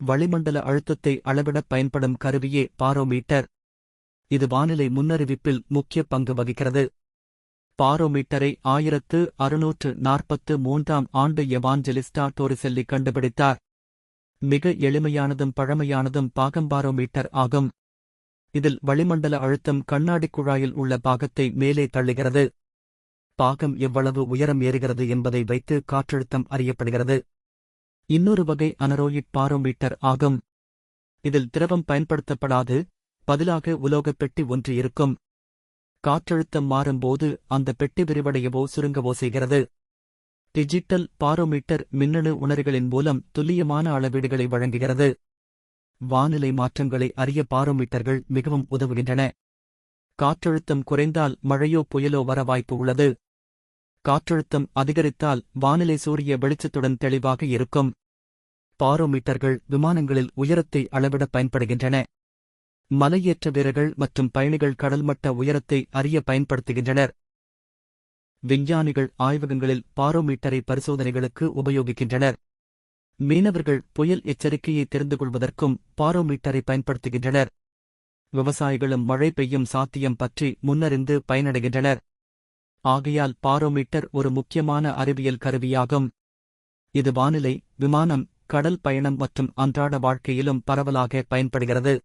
வளிமண்டல அழுத்தத்தை அளவிடப் பயன்படும் கருவியே பாரோமீட்டர். இது வானிலை முன்னறிவிப்பில் முக்கிய பங்கு வகிக்கிறது. பாரோமீட்டரை 1643ஆம் ஆண்டு எவாஞ்சலிஸ்டா டோரிசெல்லி கண்டுபிடித்தார். மிக எளிமையானதும் பழமையானதும் பாகம்பாரோமீட்டர் ஆகும். இதில் வளிமண்டல அழுத்தம் கண்ணாடிக் குழாயில் உள்ள பாகத்தை மேலே தள்ளுகிறது. பாகம் எவ்வளவு உயரம் ஏறுகிறது என்பதை வைத்து காற்றழுத்தம் அறியப்படுகிறது. இன்னொரு வகை அனரோயிட் பாரோமீட்டர் ஆகும். இதில் திரவம் பயன்படுத்தப்படாது, பதிலாக உலோகப் பெட்டி ஒன்று இருக்கும். காற்றழுத்தம் மாறும்போது அந்த பெட்டி விரிவடையவோ சுருங்கவோ செய்கிறது. டிஜிட்டல் பாரோமீட்டர் மின்னணு உணரிகளின் மூலம் துல்லியமான அளவீடுகளை வழங்குகிறது. வானிலை மாற்றங்களை அறிய பாரோமீட்டர்கள் மிகவும் உதவுகின்றன. காற்றழுத்தம் குறைந்தால் மழையோ புயலோ வர வாய்ப்பு உள்ளது. காற்றழுத்தம் அதிகரித்தால் வானிலை சூரிய வெளிச்சத்துடன் தெளிவாக இருக்கும். பாரோமீட்டர்கள் விமானங்களில் உயரத்தை அளவிட பயன்படுகின்றன. மலையேற்ற வீரர்கள் மற்றும் பயணிகள் கடல்மட்ட உயரத்தை அறிய பயன்படுத்துகின்றனர். விஞ்ஞானிகள் ஆய்வகங்களில் பாரோமீட்டரை பரிசோதனைகளுக்கு உபயோகிக்கின்றனர். மீனவர்கள் புயல் எச்சரிக்கையை தெரிந்து கொள்வதற்கும் பாரோமீட்டரை பயன்படுத்துகின்றனர். விவசாயிகளும் மழை பெய்யும் சாத்தியம் பற்றி முன்னறிந்து பயனடைகின்றனர். ஆகையால் பாரோமீட்டர் ஒரு முக்கியமான அறிவியல் கருவியாகும். இது வானிலை, விமானம், கடல் பயணம் மற்றும் அன்றாட வாழ்க்கையிலும் பரவலாக பயன்படுகிறது.